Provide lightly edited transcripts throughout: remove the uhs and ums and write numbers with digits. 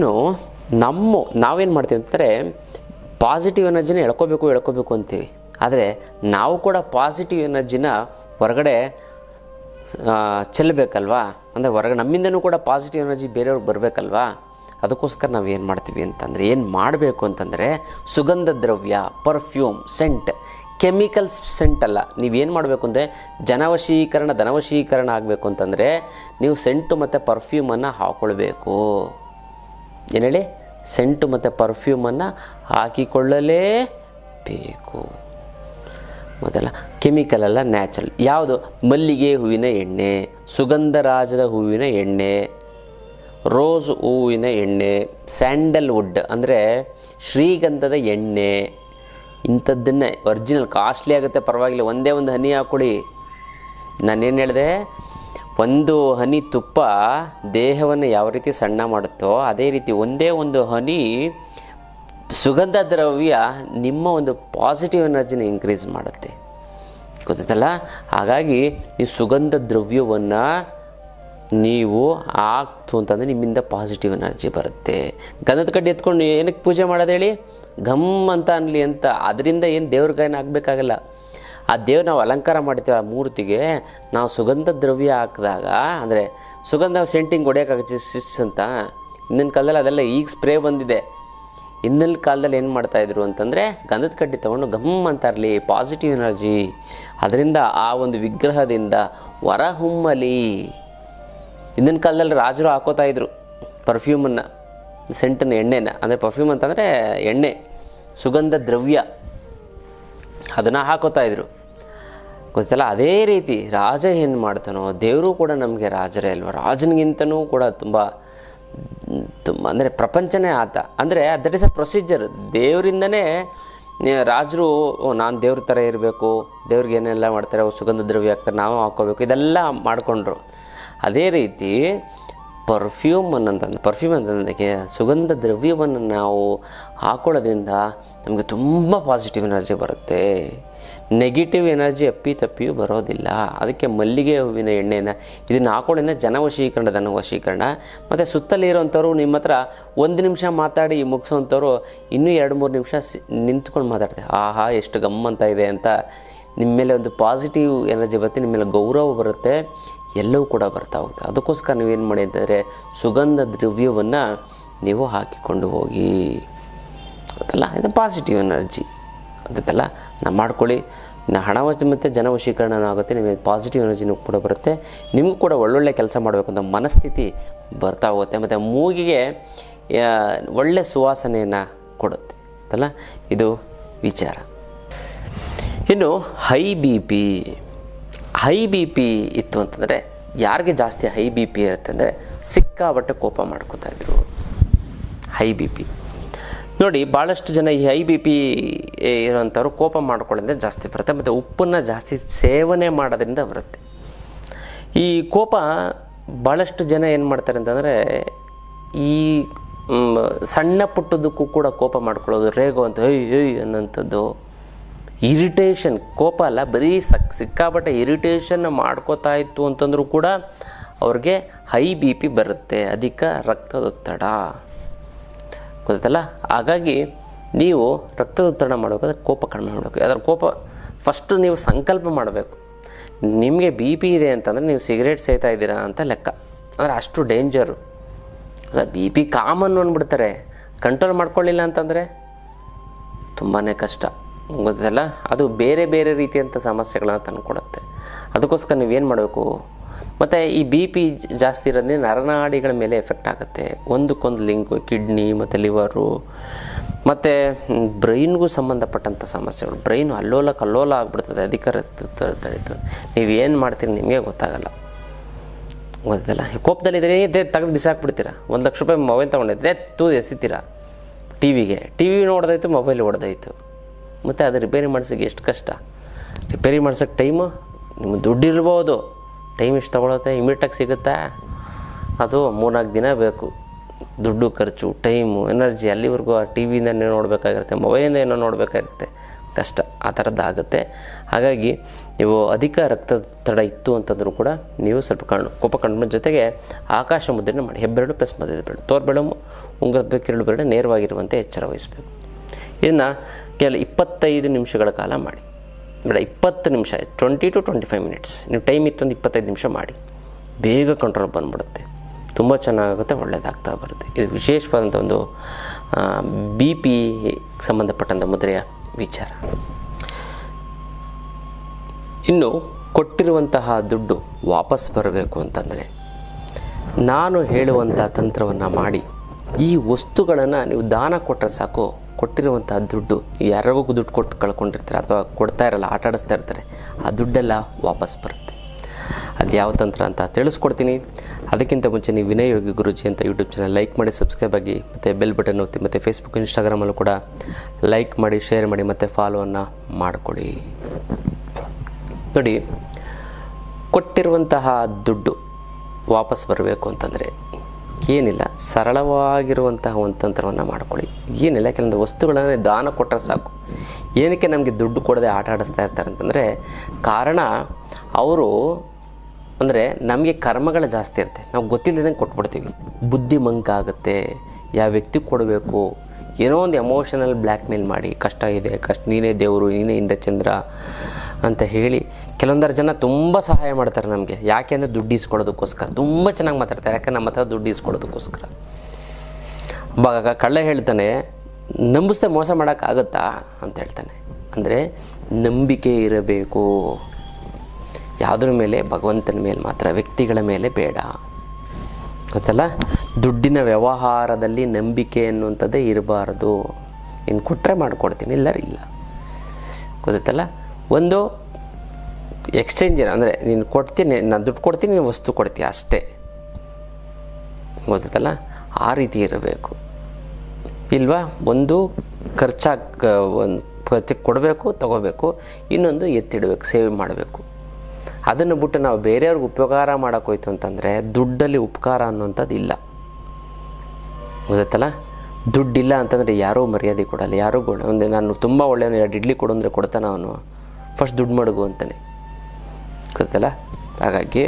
ಇನ್ನು ನಾವೇನು ಮಾಡ್ತೀವಿ ಅಂತಂದರೆ ಪಾಸಿಟಿವ್ ಎನರ್ಜಿನ ಎಳ್ಕೋಬೇಕು ಅಂತೀವಿ. ಆದರೆ ನಾವು ಕೂಡ ಪಾಸಿಟಿವ್ ಎನರ್ಜಿನ ಹೊರಗಡೆ ಚೆಲ್ಲಬೇಕಲ್ವಾ, ಅಂದರೆ ಹೊರಗಡೆ ನಮ್ಮಿಂದನೂ ಕೂಡ ಪಾಸಿಟಿವ್ ಎನರ್ಜಿ ಬೇರೆಯವ್ರಿಗೆ ಬರಬೇಕಲ್ವಾ. ಅದಕ್ಕೋಸ್ಕರ ನಾವು ಏನು ಮಾಡ್ತೀವಿ ಅಂತಂದರೆ, ಏನು ಮಾಡಬೇಕು ಅಂತಂದರೆ, ಸುಗಂಧ ದ್ರವ್ಯ, ಪರ್ಫ್ಯೂಮ್, ಸೆಂಟ್, ಕೆಮಿಕಲ್ಸ್ ಸೆಂಟ್ ಅಲ್ಲ. ನೀವೇನು ಮಾಡಬೇಕು ಅಂದರೆ ಧನವಶೀಕರಣ ಆಗಬೇಕು ಅಂತಂದರೆ ನೀವು ಸೆಂಟು ಮತ್ತು ಪರ್ಫ್ಯೂಮನ್ನು ಹಾಕ್ಕೊಳ್ಬೇಕು. ಏನು ಹೇಳಿ, ಸೆಂಟು ಮತ್ತು ಪರ್ಫ್ಯೂಮನ್ನು ಹಾಕಿಕೊಳ್ಳಲೇಬೇಕು. ಮೊದಲ ಕೆಮಿಕಲ್ ಅಲ್ಲ, ನ್ಯಾಚುರಲ್. ಯಾವುದು? ಮಲ್ಲಿಗೆ ಹೂವಿನ ಎಣ್ಣೆ, ಸುಗಂಧರಾಜದ ಹೂವಿನ ಎಣ್ಣೆ, ರೋಸ್ ಹೂವಿನ ಎಣ್ಣೆ, ಸ್ಯಾಂಡಲ್ವುಡ್ ಅಂದರೆ ಶ್ರೀಗಂಧದ ಎಣ್ಣೆ. ಇಂಥದ್ದನ್ನೇ ಒರಿಜಿನಲ್, ಕಾಸ್ಟ್ಲಿ ಆಗುತ್ತೆ ಪರವಾಗಿಲ್ಲ, ಒಂದೇ ಒಂದು ಹನಿ ಹಾಕ್ಕೊಳ್ಳಿ. ನಾನೇನು ಹೇಳಿದೆ, ಒಂದು ಹನಿ ತುಪ್ಪ ದೇಹವನ್ನು ಯಾವ ರೀತಿ ಸಣ್ಣ ಮಾಡುತ್ತೋ ಅದೇ ರೀತಿ ಒಂದೇ ಒಂದು ಹನಿ ಸುಗಂಧ ದ್ರವ್ಯ ನಿಮ್ಮ ಒಂದು ಪಾಸಿಟಿವ್ ಎನರ್ಜಿನ ಇನ್ಕ್ರೀಸ್ ಮಾಡುತ್ತೆ, ಗೊತ್ತಲ್ಲ. ಹಾಗಾಗಿ ಈ ಸುಗಂಧ ದ್ರವ್ಯವನ್ನು ನೀವು ಹಾಕ್ತು ಅಂತಂದರೆ ನಿಮ್ಮಿಂದ ಪಾಸಿಟಿವ್ ಎನರ್ಜಿ ಬರುತ್ತೆ. ಗಂಧದ ಕಡ್ಡಿ ಎತ್ಕೊಂಡು ಏನಕ್ಕೆ ಪೂಜೆ ಮಾಡೋದು ಹೇಳಿ, ಘಮ್ ಅಂತ ಅನ್ನಲಿ ಅಂತ. ಅದರಿಂದ ಏನು ದೇವ್ರಿಗೇನು ಆಗಬೇಕಾಗಲ್ಲ. ಆ ದೇವ್ರು ನಾವು ಅಲಂಕಾರ ಮಾಡ್ತೀವಿ ಆ ಮೂರ್ತಿಗೆ, ನಾವು ಸುಗಂಧ ದ್ರವ್ಯ ಹಾಕಿದಾಗ, ಅಂದರೆ ಸುಗಂಧ ಸೆಂಟಿಂಗ್ ಹೊಡೆಯೋಕ್ಕಾಗುತ್ತೆ ಸಿಸ್ ಅಂತ. ಹಿಂದಿನ ಕಾಲದಲ್ಲಿ ಅದೆಲ್ಲ ಈಗ ಸ್ಪ್ರೇ ಬಂದಿದೆ. ಹಿಂದಿನ ಕಾಲದಲ್ಲಿ ಏನು ಮಾಡ್ತಾಯಿದ್ರು ಅಂತಂದರೆ, ಗಂಧದ ಕಡ್ಡಿ ತೊಗೊಂಡು ಘಮ್ ಅಂತಾರಲಿ, ಪಾಸಿಟಿವ್ ಎನರ್ಜಿ ಅದರಿಂದ ಆ ಒಂದು ವಿಗ್ರಹದಿಂದ ಹೊರಹೊಮ್ಮಲಿ. ಹಿಂದಿನ ಕಾಲದಲ್ಲಿ ರಾಜರು ಹಾಕೋತಾಯಿದ್ರು ಪರ್ಫ್ಯೂಮನ್ನು, ಸೆಂಟನ್ನು, ಎಣ್ಣೆನ. ಅಂದರೆ ಪರ್ಫ್ಯೂಮ್ ಅಂತಂದರೆ ಎಣ್ಣೆ, ಸುಗಂಧ ದ್ರವ್ಯ, ಅದನ್ನು ಹಾಕೋತಾಯಿದ್ರು, ಗೊತ್ತಲ್ಲ. ಅದೇ ರೀತಿ ರಾಜ ಏನು ಮಾಡ್ತಾನೋ, ದೇವರು ಕೂಡ ನಮಗೆ ರಾಜರೇ ಅಲ್ವ. ರಾಜನಿಗಿಂತನೂ ಕೂಡ ತುಂಬ ಅಂದರೆ ಪ್ರಪಂಚನೇ ಆತ. ಅಂದರೆ ದಟ್ ಇಸ್ ಅ ಪ್ರೊಸೀಜರ್. ದೇವರಿಂದನೇ ರಾಜರು ನಾನು ದೇವ್ರ ಥರ ಇರಬೇಕು, ದೇವ್ರಿಗೆ ಏನೆಲ್ಲ ಮಾಡ್ತಾರೆ, ಸುಗಂಧ ದ್ರವ್ಯ ಹಾಕ್ತಾರೆ, ನಾವು ಹಾಕ್ಕೋಬೇಕು, ಇದೆಲ್ಲ ಮಾಡಿಕೊಂಡ್ರು. ಅದೇ ರೀತಿ ಪರ್ಫ್ಯೂಮ್ ಅಂತಂದರೆ ಸುಗಂಧ ದ್ರವ್ಯವನ್ನು ನಾವು ಹಾಕೊಳ್ಳೋದ್ರಿಂದ ನಮಗೆ ತುಂಬ ಪಾಸಿಟಿವ್ ಎನರ್ಜಿ ಬರುತ್ತೆ. ನೆಗೆಟಿವ್ ಎನರ್ಜಿ ಅಪ್ಪಿತಪ್ಪಿಯೂ ಬರೋದಿಲ್ಲ. ಅದಕ್ಕೆ ಮಲ್ಲಿಗೆ ಹೂವಿನ ಎಣ್ಣೆನ ಇದನ್ನು ಹಾಕೊಳ್ಳೋದ್ರಿಂದ ಧನವಶೀಕರಣ. ಮತ್ತು ಸುತ್ತಲಿರೋಂಥವ್ರು ನಿಮ್ಮ ಹತ್ರ 1 ನಿಮಿಷ ಮಾತಾಡಿ ಮುಗಿಸೋವಂಥವ್ರು ಇನ್ನೂ 2-3 ನಿಮಿಷ ನಿಂತ್ಕೊಂಡು ಮಾತಾಡ್ತಾರೆ. ಆಹಾ ಎಷ್ಟು ಗಮ್ಮಂತ ಇದೆ ಅಂತ ನಿಮ್ಮ ಮೇಲೆ ಒಂದು ಪಾಸಿಟಿವ್ ಎನರ್ಜಿ ಬರುತ್ತೆ, ನಿಮ್ಮ ಮೇಲೆ ಗೌರವ ಬರುತ್ತೆ, ಎಲ್ಲವೂ ಕೂಡ ಬರ್ತಾ ಹೋಗುತ್ತೆ. ಅದಕ್ಕೋಸ್ಕರ ನೀವೇನು ಮಾಡಿ ಅಂತಂದರೆ ಸುಗಂಧ ದ್ರವ್ಯವನ್ನು ನೀವು ಹಾಕಿಕೊಂಡು ಹೋಗಿ, ಗೊತ್ತಲ್ಲ. ಇದು ಪಾಸಿಟಿವ್ ಎನರ್ಜಿ ಗೊತ್ತಲ್ಲ. ನಾವು ಮಾಡ್ಕೊಳ್ಳಿ. ಹಣವಶ ಮತ್ತು ಜನವಶೀಕರಣ ಆಗುತ್ತೆ, ನಿಮಗೆ ಪಾಸಿಟಿವ್ ಎನರ್ಜಿನೂ ಕೂಡ ಬರುತ್ತೆ, ನಿಮಗೂ ಕೂಡ ಒಳ್ಳೊಳ್ಳೆ ಕೆಲಸ ಮಾಡಬೇಕು ಅಂತ ಮನಸ್ಥಿತಿ ಬರ್ತಾ ಹೋಗುತ್ತೆ. ಮತ್ತು ಮೂಗಿಗೆ ಒಳ್ಳೆ ಸುವಾಸನೆಯನ್ನು ಕೊಡುತ್ತೆ, ಗೊತ್ತಲ್ಲ. ಇದು ವಿಚಾರ. ಇನ್ನು ಹೈ ಬಿ ಪಿ ಇತ್ತು ಅಂತಂದರೆ, ಯಾರಿಗೆ ಜಾಸ್ತಿ ಹೈ ಬಿ ಪಿ ಇರುತ್ತೆ ಅಂದರೆ ಸಿಕ್ಕಾಬಟ್ಟೆ ಕೋಪ ಮಾಡ್ಕೋತಾಯಿದ್ರು. ಹೈ ಬಿ ಪಿ ನೋಡಿ, ಭಾಳಷ್ಟು ಜನ ಈ ಹೈ ಬಿ ಪಿ ಇರೋಂಥವ್ರು ಕೋಪ ಮಾಡ್ಕೊಳ್ಳೋದ್ರಿಂದ ಜಾಸ್ತಿ ಬರುತ್ತೆ, ಮತ್ತು ಉಪ್ಪನ್ನು ಜಾಸ್ತಿ ಸೇವನೆ ಮಾಡೋದ್ರಿಂದ ಬರುತ್ತೆ ಈ ಕೋಪ. ಭಾಳಷ್ಟು ಜನ ಏನು ಮಾಡ್ತಾರೆ ಅಂತಂದರೆ, ಈ ಸಣ್ಣ ಪುಟ್ಟದಕ್ಕೂ ಕೂಡ ಕೋಪ ಮಾಡ್ಕೊಳ್ಳೋದು, ರೇಗೋ ಅಂತ ಏಯ್ ಅನ್ನೋಂಥದ್ದು, ಇರಿಟೇಷನ್. ಕೋಪ ಅಲ್ಲ, ಬರೀ ಸಿಕ್ಕಾಬಟ್ಟೆ ಇರಿಟೇಷನ್ ಮಾಡ್ಕೋತಾ ಇತ್ತು ಅಂತಂದ್ರೂ ಕೂಡ ಅವ್ರಿಗೆ ಹೈ ಬಿ ಪಿ ಬರುತ್ತೆ, ಅಧಿಕ ರಕ್ತದೊತ್ತಡ, ಗೊತ್ತಲ್ಲ. ಹಾಗಾಗಿ ನೀವು ರಕ್ತದೊತ್ತಡ ಮಾಡಬೇಕಾದ್ರೆ ಕೋಪ ಕಡಿಮೆ ಮಾಡಬೇಕು. ಅದರ ಕೋಪ ಫಸ್ಟು ನೀವು ಸಂಕಲ್ಪ ಮಾಡಬೇಕು. ನಿಮಗೆ ಬಿ ಪಿ ಇದೆ ಅಂತಂದರೆ ನೀವು ಸಿಗರೇಟ್ ಸೇಯ್ತಾ ಇದ್ದೀರಾ ಅಂತ ಲೆಕ್ಕ. ಅಂದರೆ ಅಷ್ಟು ಡೇಂಜರು. ಅದ ಬಿ ಪಿ ಕಾಮನ್ ಅಂದ್ಬಿಡ್ತಾರೆ. ಕಂಟ್ರೋಲ್ ಮಾಡ್ಕೊಳ್ಳಿಲ್ಲ ಅಂತಂದರೆ ತುಂಬಾ ಕಷ್ಟ, ಗೊತ್ತಲ್ಲ. ಅದು ಬೇರೆ ಬೇರೆ ರೀತಿಯಂಥ ಸಮಸ್ಯೆಗಳನ್ನು ತಂದುಕೊಡುತ್ತೆ. ಅದಕ್ಕೋಸ್ಕರ ನೀವೇನು ಮಾಡಬೇಕು, ಮತ್ತು ಈ ಬಿ ಪಿ ಜಾಸ್ತಿ ಇರೋದ್ರಿಂದ ನರನಾಡಿಗಳ ಮೇಲೆ ಎಫೆಕ್ಟ್ ಆಗುತ್ತೆ. ಒಂದಕ್ಕೊಂದು ಲಿಂಕು, ಕಿಡ್ನಿ ಮತ್ತು ಲಿವರು ಮತ್ತು ಬ್ರೈನ್ಗೂ ಸಂಬಂಧಪಟ್ಟಂಥ ಸಮಸ್ಯೆಗಳು. ಬ್ರೈನು ಕಲ್ಲೋಲ ಆಗಿಬಿಡ್ತದೆ ಅಧಿಕ ರಕ್ತದೊತ್ತಡ. ನೀವೇನು ಮಾಡ್ತೀರಿ ನಿಮಗೆ ಗೊತ್ತಾಗಲ್ಲ, ಗೊತ್ತಲ್ಲ. ಕೋಪದಲ್ಲಿದ್ದರೆ ತೆಗೆದು ಬಿಸಾಕ್ಬಿಡ್ತೀರಾ. 1 ಲಕ್ಷ ರೂಪಾಯಿ ಮೊಬೈಲ್ ತೊಗೊಂಡಿದ್ರೆ ಎಸಿತೀರಾ ಟಿ ವಿ ನೋಡ್ದಾಯ್ತು, ಮೊಬೈಲ್ ಹೊಡೆದಾಯ್ತು. ಮತ್ತು ಅದು ರಿಪೇರಿ ಮಾಡ್ಸೋಕ್ಕೆ ಎಷ್ಟು ಕಷ್ಟ. ರಿಪೇರಿ ಮಾಡ್ಸೋಕ್ಕೆ ಟೈಮು, ನಿಮಗೆ ದುಡ್ಡಿರ್ಬೋದು, ಟೈಮ್ ಇಷ್ಟು ತೊಗೊಳುತ್ತೆ, ಇಮಿಡಿಯೇಟಾಗಿ ಸಿಗುತ್ತಾ? ಅದು 3-4 ದಿನ ಬೇಕು. ದುಡ್ಡು ಖರ್ಚು, ಟೈಮು, ಎನರ್ಜಿ, ಅಲ್ಲಿವರೆಗೂ ಆ ಟಿ ವಿಯಿಂದ ಏನೋ ನೋಡಬೇಕಾಗಿರುತ್ತೆ, ಮೊಬೈಲಿಂದ ಏನೋ ನೋಡಬೇಕಾಗಿರುತ್ತೆ, ಕಷ್ಟ, ಆ ಥರದ್ದಾಗುತ್ತೆ. ಹಾಗಾಗಿ ನೀವು ಅಧಿಕ ರಕ್ತದೊತ್ತಡ ಇತ್ತು ಅಂತಂದರೂ ಕೂಡ ನೀವು ಸ್ವಲ್ಪ ಕೋಪ ಕಣ್ಣ ಜೊತೆಗೆ ಆಕಾಶ ಮುದ್ರೆನ ಮಾಡಿ. ಹೆಬ್ಬೆರಳು ಪ್ಲಸ್ ಮಧ್ಯದ ಬೆರಳು, ತೋರ್ಬೆರಳು, ಉಂಗುರದ ಕಿರುಳು ಬೆರಳು ನೇರವಾಗಿರುವಂತೆ ಎಚ್ಚರ ವಹಿಸಬೇಕು. ಇದನ್ನು 25 ನಿಮಿಷಗಳ ಕಾಲ ಮಾಡಿ. ಬೇಡ 20 ನಿಮಿಷ, 20 to 25 ಮಿನಿಟ್ಸ್. ನೀವು ಟೈಮ್ ಇತ್ತು ಒಂದು 25 ನಿಮಿಷ ಮಾಡಿ, ಬೇಗ ಕಂಟ್ರೋಲ್ ಬಂದ್ಬಿಡುತ್ತೆ. ತುಂಬ ಚೆನ್ನಾಗುತ್ತೆ, ಒಳ್ಳೆಯದಾಗ್ತಾ ಬರುತ್ತೆ. ಇದು ವಿಶೇಷವಾದಂಥ ಒಂದು BP ಸಂಬಂಧಪಟ್ಟಂಥ ಮುದ್ರೆಯ ವಿಚಾರ. ಇನ್ನು ಕೊಟ್ಟಿರುವಂತಹ ದುಡ್ಡು ವಾಪಸ್ ಬರಬೇಕು ಅಂತಂದರೆ ನಾನು ಹೇಳುವಂಥ ತಂತ್ರವನ್ನು ಮಾಡಿ ಈ ವಸ್ತುಗಳನ್ನು ನೀವು ದಾನ ಕೊಟ್ಟರೆ ಸಾಕು, ಕೊಟ್ಟಿರುವಂಥ ದುಡ್ಡು ಯಾರಿಗೂ ದುಡ್ಡು ಕೊಟ್ಟು ಕಳ್ಕೊಂಡಿರ್ತಾರೆ ಅಥವಾ ಕೊಡ್ತಾ ಇರಲ್ಲ, ಆಟ ಆಡಿಸ್ತಾ ಇರ್ತಾರೆ, ಆ ದುಡ್ಡೆಲ್ಲ ವಾಪಸ್ ಬರುತ್ತೆ. ಅದು ಯಾವ ತಂತ್ರ ಅಂತ ತಿಳಿಸ್ಕೊಡ್ತೀನಿ. ಅದಕ್ಕಿಂತ ಮುಂಚೆ ನೀವು ವಿನಯ್ ಯೋಗಿ ಗುರುಜಿ ಅಂತ ಯೂಟ್ಯೂಬ್ ಚಾನಲ್ ಲೈಕ್ ಮಾಡಿ, ಸಬ್ಸ್ಕ್ರೈಬ್ ಆಗಿ, ಮತ್ತು ಬೆಲ್ ಬಟನ್ ಒತ್ತಿ, ಮತ್ತು ಫೇಸ್ಬುಕ್ ಇನ್ಸ್ಟಾಗ್ರಾಮಲ್ಲೂ ಕೂಡ ಲೈಕ್ ಮಾಡಿ, ಶೇರ್ ಮಾಡಿ, ಮತ್ತು ಫಾಲೋವನ್ನು ಮಾಡಿಕೊಡಿ. ನೋಡಿ, ಕೊಟ್ಟಿರುವಂತಹ ದುಡ್ಡು ವಾಪಸ್ ಬರಬೇಕು ಅಂತಂದರೆ ಏನಿಲ್ಲ, ಸರಳವಾಗಿರುವಂತಹ ಒಂದು ತಂತ್ರವನ್ನು ಮಾಡ್ಕೊಳ್ಳಿ. ಏನಿಲ್ಲ, ಕೆಲವೊಂದು ವಸ್ತುಗಳನ್ನು ದಾನ ಕೊಟ್ಟರೆ ಸಾಕು. ಏನಕ್ಕೆ ನಮಗೆ ದುಡ್ಡು ಕೊಡದೆ ಆಟ ಆಡಿಸ್ತಾ ಇರ್ತಾರೆ ಅಂತಂದರೆ ಕಾರಣ ಅವರು ಅಂದರೆ ನಮಗೆ ಕರ್ಮಗಳು ಜಾಸ್ತಿ ಇರುತ್ತೆ, ನಾವು ಗೊತ್ತಿಲ್ಲದಂಗೆ ಕೊಟ್ಬಿಡ್ತೀವಿ. ಬುದ್ಧಿ ಮಂಕ ಆಗುತ್ತೆ. ಯಾವ ವ್ಯಕ್ತಿ ಕೊಡಬೇಕು, ಏನೋ ಒಂದು ಎಮೋಷನಲ್ ಬ್ಲ್ಯಾಕ್ ಮೇಲ್ ಮಾಡಿ, ಕಷ್ಟ ಇದೆ, ನೀನೇ ದೇವರು, ನೀನೇ ಇಂದ್ರ ಚಂದ್ರ ಅಂತ ಹೇಳಿ ಕೆಲವೊಂದರ ಜನ ತುಂಬ ಸಹಾಯ ಮಾಡ್ತಾರೆ ನಮಗೆ. ಯಾಕೆ ಅಂದರೆ ದುಡ್ಡು ಇಸ್ಕೊಳ್ಳೋದಕ್ಕೋಸ್ಕರ ತುಂಬ ಚೆನ್ನಾಗಿ ಮಾತಾಡ್ತಾರೆ. ಯಾಕೆ ನಮ್ಮ ಹತ್ರ ದುಡ್ಡು ಇಸ್ಕೊಳ್ಳೋದಕ್ಕೋಸ್ಕರ. ಕಳ್ಳ ಹೇಳ್ತಾನೆ, ನಂಬಿಸ್ದೆ ಮೋಸ ಮಾಡೋಕ್ಕಾಗುತ್ತಾ ಅಂತ ಹೇಳ್ತಾನೆ. ಅಂದರೆ ನಂಬಿಕೆ ಇರಬೇಕು ಯಾವುದ್ರ ಮೇಲೆ, ಭಗವಂತನ ಮೇಲೆ ಮಾತ್ರ, ವ್ಯಕ್ತಿಗಳ ಮೇಲೆ ಬೇಡ. ಗೊತ್ತಲ್ಲ, ದುಡ್ಡಿನ ವ್ಯವಹಾರದಲ್ಲಿ ನಂಬಿಕೆ ಅನ್ನುವಂಥದ್ದೇ ಇರಬಾರ್ದು. ಇನ್ನು ಕೊಟ್ಟರೆ ಮಾಡಿಕೊಡ್ತೀನಿ, ಇಲ್ಲ ಗೊತ್ತಲ್ಲ. ಒಂದು ಎಕ್ಸ್ಚೇಂಜ್ ಅಂದರೆ ನೀನು ಕೊಡ್ತೀನಿ, ನಾನು ದುಡ್ಡು ಕೊಡ್ತೀನಿ, ನೀನು ವಸ್ತು ಕೊಡ್ತೀಯ ಅಷ್ಟೇ. ಗೊತ್ತಲ್ಲ, ಆ ರೀತಿ ಇರಬೇಕು. ಇಲ್ವಾ, ಒಂದು ಖರ್ಚಿಗೆ ಕೊಡಬೇಕು, ತಗೋಬೇಕು, ಇನ್ನೊಂದು ಎತ್ತಿಡಬೇಕು, ಸೇವ್ ಮಾಡಬೇಕು. ಅದನ್ನು ಬಿಟ್ಟು ನಾವು ಬೇರೆಯವ್ರಿಗೆ ಉಪಕಾರ ಮಾಡೋಕ್ಕೋಯ್ತು ಅಂತಂದರೆ ದುಡ್ಡಲ್ಲಿ ಉಪಕಾರ ಅನ್ನುವಂಥದ್ದು ಇಲ್ಲ. ಗೊತ್ತಲ್ಲ, ದುಡ್ಡಿಲ್ಲ ಅಂತಂದರೆ ಯಾರೂ ಮರ್ಯಾದೆ ಕೊಡಲ್ಲ, ಯಾರೂ ಒಂದು ನಾನು ತುಂಬ ಒಳ್ಳೆಯವನು, 2 ಇಡ್ಲಿ ಕೊಡು ಅಂದರೆ ಕೊಡ್ತಾನೆ ಅವನು, ಫಸ್ಟ್ ದುಡ್ಡು ಮಡಗು ಅಂತಾನೆ. ಗೊತ್ತಲ್ಲ, ಹಾಗಾಗಿ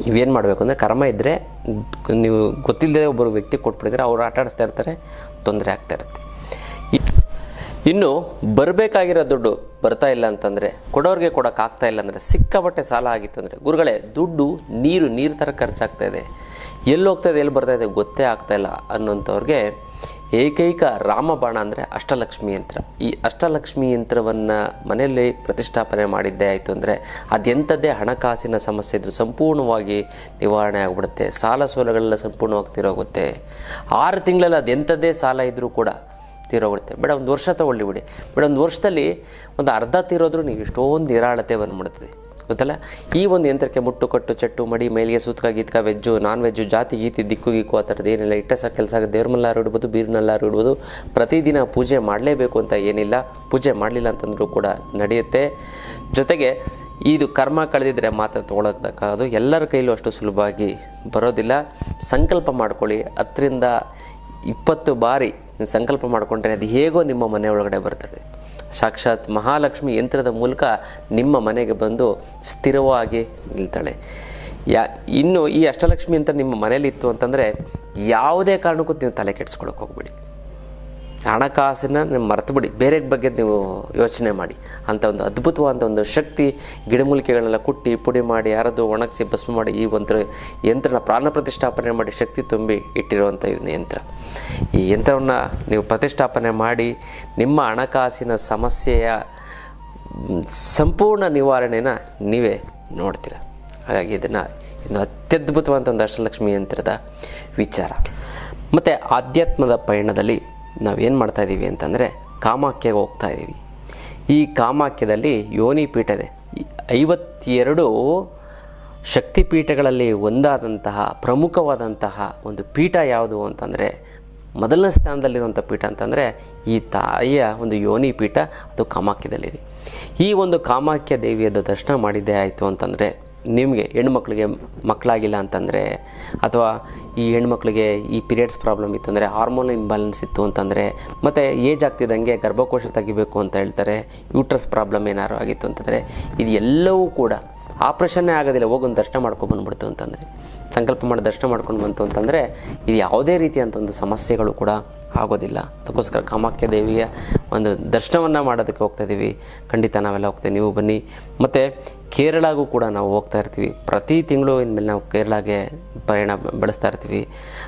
ನೀವೇನು ಮಾಡಬೇಕು ಅಂದರೆ ಕರ್ಮ ಇದ್ದರೆ ನೀವು ಗೊತ್ತಿಲ್ಲದೆ ಒಬ್ಬರು ವ್ಯಕ್ತಿ ಕೊಟ್ಬಿಟ್ಟಿದ್ರೆ ಅವ್ರು ಆಟ ಆಡಿಸ್ತಾ ಇರ್ತಾರೆ, ತೊಂದರೆ ಆಗ್ತಾ ಇರುತ್ತೆ. ಇನ್ನು ಬರಬೇಕಾಗಿರೋ ದುಡ್ಡು ಬರ್ತಾ ಇಲ್ಲ ಅಂತಂದರೆ, ಕೊಡೋರಿಗೆ ಕೊಡೋಕ್ಕಾಗ್ತಾ ಇಲ್ಲ ಅಂದರೆ, ಸಿಕ್ಕಾಪಟ್ಟೆ ಸಾಲ ಆಗಿತ್ತು ಅಂದರೆ, ಗುರುಗಳೇ ದುಡ್ಡು ನೀರು ಥರ ಖರ್ಚಾಗ್ತಾ ಇದೆ, ಎಲ್ಲಿ ಹೋಗ್ತಾ ಇದೆ, ಎಲ್ಲಿ ಬರ್ತಾ ಇದೆ ಗೊತ್ತೇ ಆಗ್ತಾಯಿಲ್ಲ ಅನ್ನೋಂಥವ್ರಿಗೆ ಏಕೈಕ ರಾಮಬಾಣ ಅಂದರೆ ಅಷ್ಟಲಕ್ಷ್ಮಿ ಯಂತ್ರ. ಈ ಅಷ್ಟಲಕ್ಷ್ಮಿ ಯಂತ್ರವನ್ನು ಮನೆಯಲ್ಲಿ ಪ್ರತಿಷ್ಠಾಪನೆ ಮಾಡಿದ್ದೇ ಆಯಿತು ಅಂದರೆ ಅದೆಂಥದ್ದೇ ಹಣಕಾಸಿನ ಸಮಸ್ಯೆ ಇದ್ದರೂ ಸಂಪೂರ್ಣವಾಗಿ ನಿವಾರಣೆ ಆಗಿಬಿಡುತ್ತೆ. ಸಾಲ ಸೋಲಗಳೆಲ್ಲ ಸಂಪೂರ್ಣವಾಗಿ ತೀರೋಗುತ್ತೆ. 6 ತಿಂಗಳಲ್ಲಿ ಅದೆಂಥದ್ದೇ ಸಾಲ ಇದ್ದರೂ ಕೂಡ ತೀರೋಗುತ್ತೆ. ಬೇಡ 1 ವರ್ಷ ತೊಗೊಳ್ಳಿ ಬಿಡಿ, ಬೇಡ 1 ವರ್ಷದಲ್ಲಿ ಒಂದು ಅರ್ಧ ತೀರೋದ್ರೂ ನೀವು ಎಷ್ಟೊಂದು ನಿರಾಳತೆ ಬಂದ್ಬಿಡ್ತದೆ. ಗೊತ್ತಲ್ಲ, ಈ ಒಂದು ಯಂತ್ರಕ್ಕೆ ಮುಟ್ಟು ಕಟ್ಟು ಚಟ್ಟು ಮಡಿ ಮೇಲಿಗೆ ಸೂತ್ಕ ಗೀತ್ಕ ವೆಜ್ಜು ನಾನ್ ವೆಜ್ಜು ಜಾತಿ ಗೀತಿ ದಿಕ್ಕು ಗೀಕು ಆ ಥರದ್ದು ಏನಿಲ್ಲ. ಇಟ್ಟ ಕೆಲಸ ದೇವ್ರ ಮಲ್ಲಾರು ಇಡ್ಬೋದು, ಬೀರ್ನಲ್ಲಾರು ಇಡ್ಬೋದು. ಪ್ರತಿದಿನ ಪೂಜೆ ಮಾಡಲೇಬೇಕು ಅಂತ ಏನಿಲ್ಲ, ಪೂಜೆ ಮಾಡಲಿಲ್ಲ ಅಂತಂದ್ರೂ ಕೂಡ ನಡೆಯುತ್ತೆ. ಜೊತೆಗೆ ಇದು ಕರ್ಮ ಕಳೆದಿದ್ರೆ ಮಾತ್ರ ತೊಗೊಳಕ್ಕಾಗೋದು, ಎಲ್ಲರ ಕೈಲೂ ಅಷ್ಟು ಸುಲಭವಾಗಿ ಬರೋದಿಲ್ಲ. ಸಂಕಲ್ಪ ಮಾಡ್ಕೊಳ್ಳಿ, 10 ರಿಂದ 20 ಬಾರಿ ಸಂಕಲ್ಪ ಮಾಡಿಕೊಂಡ್ರೆ ಅದು ಹೇಗೋ ನಿಮ್ಮ ಮನೆ ಒಳಗಡೆ ಬರ್ತದೆ. ಸಾಕ್ಷಾತ್ ಮಹಾಲಕ್ಷ್ಮಿ ಯಂತ್ರದ ಮೂಲಕ ನಿಮ್ಮ ಮನೆಗೆ ಬಂದು ಸ್ಥಿರವಾಗಿ ನಿಲ್ತಾಳೆ. ಇನ್ನು ಈ ಅಷ್ಟಲಕ್ಷ್ಮಿ ಯಂತ್ರ ನಿಮ್ಮ ಮನೇಲಿ ಇತ್ತು ಅಂತಂದರೆ ಯಾವುದೇ ಕಾರಣಕ್ಕೂ ನೀವು ತಲೆ ಕೆಡಿಸ್ಕೊಳಕ್ಕೆ ಹೋಗ್ಬಿಡಿ. ಹಣಕಾಸಿನ ನೀವು ಮರೆತು ಬಿಡಿ, ಬೇರೆ ಬಗ್ಗೆ ನೀವು ಯೋಚನೆ ಮಾಡಿ. ಅಂಥ ಒಂದು ಅದ್ಭುತವಾದ ಒಂದು ಶಕ್ತಿ, ಗಿಡಮೂಲಿಕೆಗಳನ್ನೆಲ್ಲ ಕುಟ್ಟಿ ಪುಡಿ ಮಾಡಿ ಯಾರದು ಒಣಗಿಸಿ ಭಸ್ಮ ಮಾಡಿ ಈ ಒಂದು ಯಂತ್ರನ ಪ್ರಾಣ ಪ್ರತಿಷ್ಠಾಪನೆ ಮಾಡಿ ಶಕ್ತಿ ತುಂಬಿ ಇಟ್ಟಿರುವಂಥ ಒಂದು ಯಂತ್ರ. ಈ ಯಂತ್ರವನ್ನು ನೀವು ಪ್ರತಿಷ್ಠಾಪನೆ ಮಾಡಿ ನಿಮ್ಮ ಹಣಕಾಸಿನ ಸಮಸ್ಯೆಯ ಸಂಪೂರ್ಣ ನಿವಾರಣೆನ ನೀವೇ ನೋಡ್ತೀರ. ಹಾಗಾಗಿ ಇದನ್ನು ಇನ್ನು ಅತ್ಯದ್ಭುತವಾದಂಥ ಒಂದು ಅಷ್ಟಲಕ್ಷ್ಮಿ ಯಂತ್ರದ ವಿಚಾರ. ಮತ್ತು ಆಧ್ಯಾತ್ಮದ ಪಯಣದಲ್ಲಿ ನಾವೇನು ಮಾಡ್ತಾಯಿದ್ದೀವಿ ಅಂತಂದರೆ ಕಾಮಾಖ್ಯಗೆ ಹೋಗ್ತಾ ಇದ್ದೀವಿ. ಈ ಕಾಮಾಖ್ಯದಲ್ಲಿ ಯೋನಿ ಪೀಠ ಇದೆ. 52 ಶಕ್ತಿಪೀಠಗಳಲ್ಲಿ ಒಂದಾದಂತಹ ಪ್ರಮುಖವಾದಂತಹ ಒಂದು ಪೀಠ ಯಾವುದು ಅಂತಂದರೆ, ಮೊದಲನೇ ಸ್ಥಾನದಲ್ಲಿರುವಂಥ ಪೀಠ ಅಂತಂದರೆ ಈ ತಾಯಿಯ ಒಂದು ಯೋನಿ ಪೀಠ, ಅದು ಕಾಮಾಖ್ಯದಲ್ಲಿದೆ. ಈ ಒಂದು ಕಾಮಾಖ್ಯ ದೇವಿಯದ ದರ್ಶನ ಮಾಡಿದ್ದೇ ಆಯಿತು ಅಂತಂದರೆ ನಿಮಗೆ ಹೆಣ್ಮಕ್ಳಿಗೆ ಮಕ್ಕಳಾಗಿಲ್ಲ ಅಂತಂದರೆ, ಅಥವಾ ಈ ಹೆಣ್ಮಕ್ಳಿಗೆ ಈ ಪೀರಿಯಡ್ಸ್ ಪ್ರಾಬ್ಲಮ್ ಇತ್ತು ಅಂದರೆ, ಹಾರ್ಮೋನ್ ಇಂಬ್ಯಾಲೆನ್ಸ್ ಇತ್ತು ಅಂತಂದರೆ, ಮತ್ತು ಏಜ್ ಆಗ್ತಿದ್ದಂಗೆ ಗರ್ಭಕೋಶ ತೆಗಿಬೇಕು ಅಂತ ಹೇಳ್ತಾರೆ, ಯೂಟ್ರಸ್ ಪ್ರಾಬ್ಲಮ್ ಏನಾದ್ರು ಆಗಿತ್ತು ಅಂತಂದರೆ, ಇದು ಎಲ್ಲವೂ ಕೂಡ ಆಪ್ರೇಷನ್ನೇ ಆಗೋದಿಲ್ಲ, ಹೋಗೊಂದು ದರ್ಶನ ಮಾಡ್ಕೊಂಡ್ಬಂದ್ಬಿಡ್ತು ಅಂತಂದರೆ, ಸಂಕಲ್ಪ ಮಾಡಿ ದರ್ಶನ ಮಾಡ್ಕೊಂಡು ಬಂತು ಅಂತಂದರೆ ಇದು ಯಾವುದೇ ರೀತಿಯಂಥ ಒಂದು ಸಮಸ್ಯೆಗಳು ಕೂಡ ಆಗೋದಿಲ್ಲ. ಅದಕ್ಕೋಸ್ಕರ ಕಾಮಾಖ್ಯ ದೇವಿಯ ಒಂದು ದರ್ಶನವನ್ನು ಮಾಡೋದಕ್ಕೆ ಹೋಗ್ತಾಯಿದ್ದೀವಿ. ಖಂಡಿತ ನಾವೆಲ್ಲ ಹೋಗ್ತೇವೆ, ನೀವು ಬನ್ನಿ. ಮತ್ತು ಕೇರಳಗೂ ಕೂಡ ನಾವು ಹೋಗ್ತಾ ಇರ್ತೀವಿ. ಪ್ರತಿ ತಿಂಗಳು ಇನ್ಮೇಲೆ ನಾವು ಕೇರಳಗೆ ಪ್ರಯಾಣ ಬೆಳೆಸ್ತಾ ಇರ್ತೀವಿ.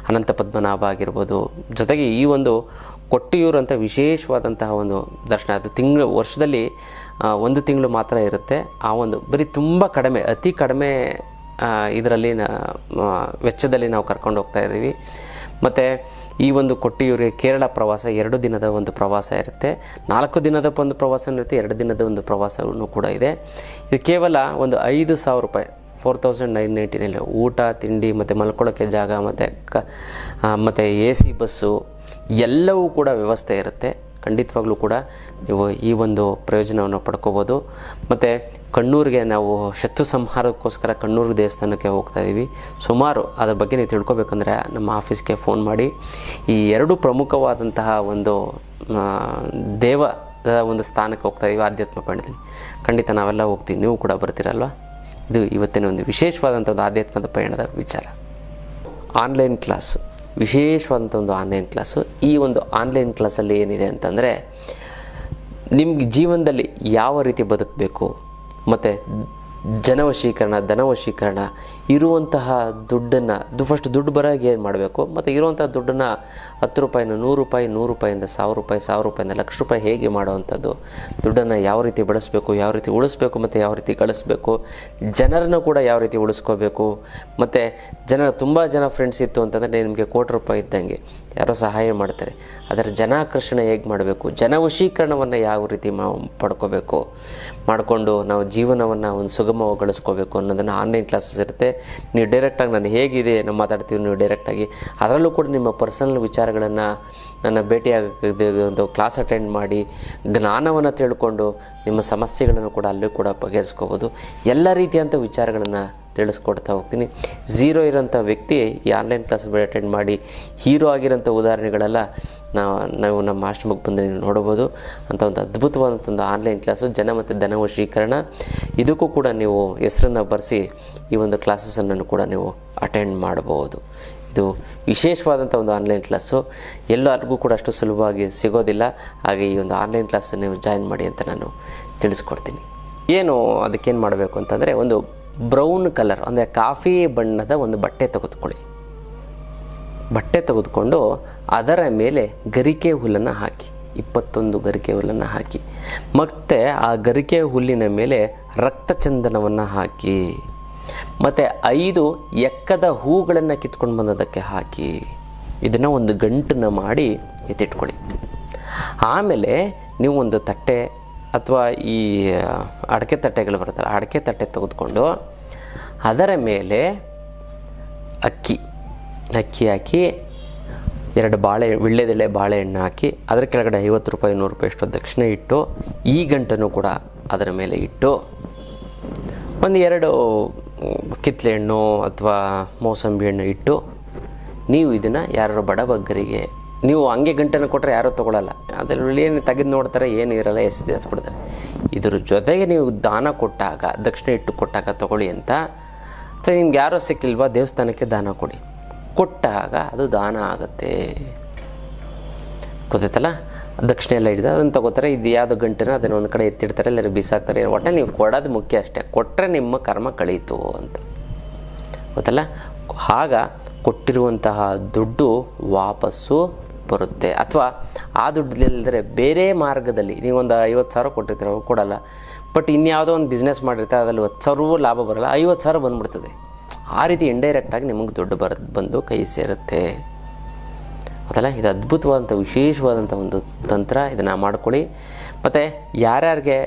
ಅನಂತ ಪದ್ಮನಾಭ ಆಗಿರ್ಬೋದು, ಜೊತೆಗೆ ಈ ಒಂದು ಕೊಟ್ಟಿಯೂರು ಅಂತ ವಿಶೇಷವಾದಂತಹ ಒಂದು ದರ್ಶನ, ಅದು ವರ್ಷದಲ್ಲಿ 1 ತಿಂಗಳು ಮಾತ್ರ ಇರುತ್ತೆ. ಆ ಒಂದು ಬರೀ ತುಂಬ ಕಡಿಮೆ, ಅತಿ ಕಡಿಮೆ ಇದರಲ್ಲಿ ವೆಚ್ಚದಲ್ಲಿ ನಾವು ಕರ್ಕೊಂಡು ಹೋಗ್ತಾ ಇದ್ದೀವಿ. ಮತ್ತು ಈ ಒಂದು ಕೊಟ್ಟಿಯೂರಿಗೆ ಕೇರಳ ಪ್ರವಾಸ 2 ದಿನದ ಒಂದು ಪ್ರವಾಸ ಇರುತ್ತೆ. 4 ದಿನದ ಒಂದು ಪ್ರವಾಸ ಇರುತ್ತೆ, 2 ದಿನದ ಒಂದು ಪ್ರವಾಸವೂ ಕೂಡ ಇದೆ. ಇದು ಕೇವಲ ಒಂದು 5,000 ರೂಪಾಯಿ, 4,999 ಊಟ ತಿಂಡಿ ಮತ್ತು ಮಲ್ಕೊಳ್ಳೋಕ್ಕೆ ಜಾಗ ಮತ್ತು AC ಬಸ್ಸು ಎಲ್ಲವೂ ಕೂಡ ವ್ಯವಸ್ಥೆ ಇರುತ್ತೆ. ಖಂಡಿತವಾಗ್ಲೂ ಕೂಡ ನೀವು ಈ ಒಂದು ಪ್ರಯೋಜನವನ್ನು ಪಡ್ಕೋಬೋದು. ಮತ್ತು ಕಣ್ಣೂರಿಗೆ ನಾವು ಶತ್ರು ಸಂಹಾರಕ್ಕೋಸ್ಕರ ಕಣ್ಣೂರು ದೇವಸ್ಥಾನಕ್ಕೆ ಹೋಗ್ತಾಯಿದ್ದೀವಿ. ಸುಮಾರು ಅದ್ರ ಬಗ್ಗೆ ನೀವು ತಿಳ್ಕೊಬೇಕಂದ್ರೆ ನಮ್ಮ ಆಫೀಸ್ಗೆ ಫೋನ್ ಮಾಡಿ. ಈ 2 ಪ್ರಮುಖವಾದಂತಹ ಒಂದು ದೇವದ ಒಂದು ಸ್ಥಾನಕ್ಕೆ ಹೋಗ್ತಾಯಿದ್ದೀವಿ ಆಧ್ಯಾತ್ಮ ಪಯಣದಲ್ಲಿ. ಖಂಡಿತ ನಾವೆಲ್ಲ ಹೋಗ್ತೀವಿ, ನೀವು ಕೂಡ ಬರ್ತೀರಲ್ವ. ಇದು ಇವತ್ತಿನ ಒಂದು ವಿಶೇಷವಾದಂಥ ಒಂದು ಆಧ್ಯಾತ್ಮದ ಪಯಣದ ವಿಚಾರ. ಆನ್ಲೈನ್ ಕ್ಲಾಸು, ವಿಶೇಷವಾದಂಥ ಒಂದು ಆನ್ಲೈನ್ ಕ್ಲಾಸು. ಈ ಒಂದು ಆನ್ಲೈನ್ ಕ್ಲಾಸಲ್ಲಿ ಏನಿದೆ ಅಂತಂದರೆ, ನಿಮ್ಗೆ ಜೀವನದಲ್ಲಿ ಯಾವ ರೀತಿ ಬದುಕಬೇಕು, ಮತ್ತು ಧನವಶೀಕರಣ, ಇರುವಂತಹ ದುಡ್ಡನ್ನು ಫಸ್ಟ್ ದುಡ್ಡು ಬರೋಗೆ ಏನು ಮಾಡಬೇಕು, ಮತ್ತು ಇರುವಂಥ ದುಡ್ಡನ್ನು 10 ರೂಪಾಯಿನ 100 ರೂಪಾಯಿ, 100 ರೂಪಾಯಿಂದ 1000 ರೂಪಾಯಿ, 1000 ರೂಪಾಯಿಂದ 1,00,000 ರೂಪಾಯಿ ಹೇಗೆ ಮಾಡುವಂಥದ್ದು, ದುಡ್ಡನ್ನು ಯಾವ ರೀತಿ ಬಳಸಬೇಕು, ಯಾವ ರೀತಿ ಉಳಿಸ್ಬೇಕು, ಮತ್ತು ಯಾವ ರೀತಿ ಗಳಿಸ್ಬೇಕು, ಜನರನ್ನು ಕೂಡ ಯಾವ ರೀತಿ ಉಳಿಸ್ಕೋಬೇಕು. ಮತ್ತು ತುಂಬ ಜನ ಫ್ರೆಂಡ್ಸ್ ಇತ್ತು ಅಂತಂದರೆ ನಿಮಗೆ 1,00,00,000 ರೂಪಾಯಿ ಇದ್ದಂಗೆ ಯಾರೋ ಸಹಾಯ ಮಾಡ್ತಾರೆ. ಅದರ ಜನಾಕರ್ಷಣೆ ಹೇಗೆ ಮಾಡಬೇಕು, ಜನವಶೀಕರಣವನ್ನು ಯಾವ ರೀತಿ ಪಡ್ಕೋಬೇಕು, ಮಾಡಿಕೊಂಡು ನಾವು ಜೀವನವನ್ನು ಒಂದು ಸುಗಮಗೊಳಿಸ್ಕೋಬೇಕು ಅನ್ನೋದನ್ನು ಆನ್ಲೈನ್ ಕ್ಲಾಸಸ್ ಇರುತ್ತೆ. ನೀವು ಡೈರೆಕ್ಟಾಗಿ ನಾನು ಹೇಗಿದೆ ನಾವು ಮಾತಾಡ್ತೀವಿ, ನೀವು ಡೈರೆಕ್ಟಾಗಿ ಅದರಲ್ಲೂ ಕೂಡ ನಿಮ್ಮ ಪರ್ಸನಲ್ ವಿಚಾರಗಳನ್ನು ನನ್ನ ಭೇಟಿಯಾಗಕ್ಕೆ ಒಂದು ಕ್ಲಾಸ್ ಅಟೆಂಡ್ ಮಾಡಿ ಜ್ಞಾನವನ್ನು ತಿಳ್ಕೊಂಡು ನಿಮ್ಮ ಸಮಸ್ಯೆಗಳನ್ನು ಕೂಡ ಅಲ್ಲೂ ಕೂಡ ಬಗೆಹರಿಸ್ಕೋಬೋದು. ಎಲ್ಲ ರೀತಿಯಂಥ ವಿಚಾರಗಳನ್ನು ತಿಳಿಸ್ಕೊಡ್ತಾ ಹೋಗ್ತೀನಿ. ಝೀರೋ ಇರೋಂಥ ವ್ಯಕ್ತಿ ಈ ಆನ್ಲೈನ್ ಕ್ಲಾಸ್ ಅಟೆಂಡ್ ಮಾಡಿ ಹೀರೋ ಆಗಿರೋಂಥ ಉದಾಹರಣೆಗಳೆಲ್ಲ ನಾವು ನಮ್ಮ ಆಶ್ರಮಕ್ಕೆ ಬಂದು ನೀವು ನೋಡ್ಬೋದು. ಅಂಥ ಒಂದು ಅದ್ಭುತವಾದಂಥ ಒಂದು ಆನ್ಲೈನ್ ಕ್ಲಾಸು ಮತ್ತು ಧನವಶೀಕರಣ. ಇದಕ್ಕೂ ಕೂಡ ನೀವು ಹೆಸರನ್ನು ಬರೆಸಿ ಈ ಒಂದು ಕ್ಲಾಸಸನ್ನು ಕೂಡ ನೀವು ಅಟೆಂಡ್ ಮಾಡಬಹುದು. ಇದು ವಿಶೇಷವಾದಂಥ ಒಂದು ಆನ್ಲೈನ್ ಕ್ಲಾಸು, ಎಲ್ಲರಿಗೂ ಕೂಡ ಅಷ್ಟು ಸುಲಭವಾಗಿ ಸಿಗೋದಿಲ್ಲ. ಹಾಗೆ ಈ ಒಂದು ಆನ್ಲೈನ್ ಕ್ಲಾಸನ್ನು ನೀವು ಜಾಯಿನ್ ಮಾಡಿ ಅಂತ ನಾನು ತಿಳಿಸ್ಕೊಡ್ತೀನಿ. ಅದಕ್ಕೇನು ಮಾಡಬೇಕು ಅಂತಂದರೆ, ಒಂದು ಬ್ರೌನ್ ಕಲರ್ ಅಂದರೆ ಕಾಫಿ ಬಣ್ಣದ ಒಂದು ಬಟ್ಟೆ ತೆಗೆದುಕೊಂಡು ಅದರ ಮೇಲೆ ಗರಿಕೆ ಹುಲ್ಲನ್ನು ಹಾಕಿ, 21 ಗರಿಕೆ ಹುಲ್ಲನ್ನು ಹಾಕಿ, ಮತ್ತು ಆ ಗರಿಕೆ ಹುಲ್ಲಿನ ಮೇಲೆ ರಕ್ತಚಂದನವನ್ನು ಹಾಕಿ, ಮತ್ತು 5 ಎಕ್ಕದ ಹೂಗಳನ್ನು ಕಿತ್ಕೊಂಡು ಬಂದದಕ್ಕೆ ಹಾಕಿ, ಇದನ್ನು ಒಂದು ಗಂಟನ್ನು ಮಾಡಿ ಎತ್ತಿಟ್ಕೊಳ್ಳಿ. ಆಮೇಲೆ ನೀವು ಒಂದು ತಟ್ಟೆ ಅಥವಾ ಈ ಅಡಿಕೆ ತಟ್ಟೆಗಳು ಬರುತ್ತಲ್ಲ, ಅಡಿಕೆ ತಟ್ಟೆ ತೆಗೆದುಕೊಂಡು ಅದರ ಮೇಲೆ ಅಕ್ಕಿ ಹಾಕಿ, 2 ವೀಳ್ಯದೆಲೆ ಬಾಳೆಹಣ್ಣು ಹಾಕಿ, ಅದರ ಕೆಳಗಡೆ 50 ರೂಪಾಯಿ 100 ರೂಪಾಯಿ ಅಷ್ಟು ದಕ್ಷಿಣೆ ಇಟ್ಟು, ಈ ಗಂಟನ್ನು ಕೂಡ ಅದರ ಮೇಲೆ ಇಟ್ಟು, 1-2 ಕಿತ್ತಳೆ ಹಣ್ಣು ಅಥವಾ ಮೋಸಂಬಿ ಹಣ್ಣು ಇಟ್ಟು, ನೀವು ಇದನ್ನು ಯಾರು ಬಡಬಗ್ಗರಿಗೆ ನೀವು ಹಂಗೆ ಗಂಟೆನ ಕೊಟ್ಟರೆ ಯಾರೂ ತೊಗೊಳ್ಳಲ್ಲ. ಅದರಲ್ಲಿ ಏನು ತೆಗೆದು ನೋಡ್ತಾರೆ, ಏನು ಇರಲ್ಲ, ಎಸ್ಬಿಡ್ತಾರೆ. ಇದ್ರ ಜೊತೆಗೆ ನೀವು ದಾನ ಕೊಟ್ಟಾಗ, ದಕ್ಷಿಣೆ ಇಟ್ಟು ಕೊಟ್ಟಾಗ ತೊಗೊಳ್ಳಿ ಅಂತ, ಅಥವಾ ನಿಮ್ಗೆ ಯಾರೋ ಸಿಕ್ಕಿಲ್ವಾ ದೇವಸ್ಥಾನಕ್ಕೆ ದಾನ ಕೊಟ್ಟಾಗ ಅದು ದಾನ ಆಗುತ್ತೆ. ಗೊತ್ತಾಯ್ತಲ್ಲ? ದಕ್ಷಿಣೆ ಎಲ್ಲ ಹಿಡಿದು ಅದನ್ನು ತೊಗೋತಾರೆ. ಇದು ಯಾವುದೋ ಗಂಟೆನ ಅದನ್ನು ಒಂದು ಕಡೆ ಎತ್ತಿಡ್ತಾರೆ, ಎಲ್ಲರೂ ಬಿಸಾಕ್ತಾರೆ. ಒಟ್ಟೆ ನೀವು ಕೊಡೋದು ಮುಖ್ಯ ಅಷ್ಟೇ, ಕೊಟ್ಟರೆ ನಿಮ್ಮ ಕರ್ಮ ಕಳೀತು ಅಂತ. ಗೊತ್ತಲ್ಲ? ಆಗ ಕೊಟ್ಟಿರುವಂತಹ ದುಡ್ಡು ವಾಪಸ್ಸು ಬರುತ್ತೆ. ಅಥವಾ ಆ ದುಡ್ಡಿಲ್ಲದ್ರೆ ಬೇರೆ ಮಾರ್ಗದಲ್ಲಿ ನೀವೊಂದು 50,000 ಕೊಟ್ಟಿರ್ತೀರ, ಅವ್ರು ಕೊಡಲ್ಲ. ಬಟ್ ಇನ್ಯಾವುದೋ ಒಂದು ಬಿಸ್ನೆಸ್ ಮಾಡಿರ್ತಾರೆ, ಅದರಲ್ಲಿ 10,000 ಲಾಭ ಬರೋಲ್ಲ, 50,000 ಬಂದುಬಿಡ್ತದೆ. ಆ ರೀತಿ ಇಂಡೈರೆಕ್ಟಾಗಿ ನಿಮಗೆ ದುಡ್ಡು ಬಂದು ಕೈ ಸೇರುತ್ತೆ. ಅದಲ್ಲ, ಇದು ಅದ್ಭುತವಾದಂಥ ವಿಶೇಷವಾದಂಥ ಒಂದು ತಂತ್ರ. ಇದನ್ನು ಮಾಡ್ಕೊಳ್ಳಿ. ಮತ್ತು ಯಾರ್ಯಾರಿಗೆ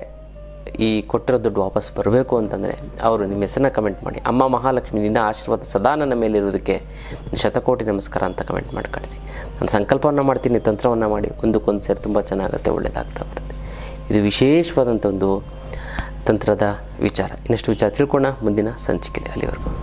ಈ ಕೊಟ್ಟಿರೋ ದುಡ್ಡು ವಾಪಸ್ ಬರಬೇಕು ಅಂತಂದರೆ ಅವರು ನಿಮ್ಮ ಹೆಸರನ್ನ ಕಮೆಂಟ್ ಮಾಡಿ. ಅಮ್ಮ ಮಹಾಲಕ್ಷ್ಮಿ ನಿನ್ನ ಆಶೀರ್ವಾದ ಸದಾ ನನ್ನ ಮೇಲಿರೋದಕ್ಕೆ ಶತಕೋಟಿ ನಮಸ್ಕಾರ ಅಂತ ಕಮೆಂಟ್ ಮಾಡಿ ಕಳಿಸಿ. ನಾನು ಸಂಕಲ್ಪವನ್ನು ಮಾಡ್ತೀನಿ, ತಂತ್ರವನ್ನು ಮಾಡಿ ಒಂದಕ್ಕೊಂದು ಸೇರಿ ತುಂಬ ಚೆನ್ನಾಗುತ್ತೆ, ಒಳ್ಳೆಯದಾಗ್ತಾ ಬರುತ್ತೆ. ಇದು ವಿಶೇಷವಾದಂಥ ಒಂದು ತಂತ್ರದ ವಿಚಾರ ಇನ್ನಷ್ಟು ವಿಚಾರ ತಿಳ್ಕೊಳ್ಳೋಣ ಮುಂದಿನ ಸಂಚಿಕೆಯಲ್ಲಿ. ಅಲ್ಲಿವರೆಗೂ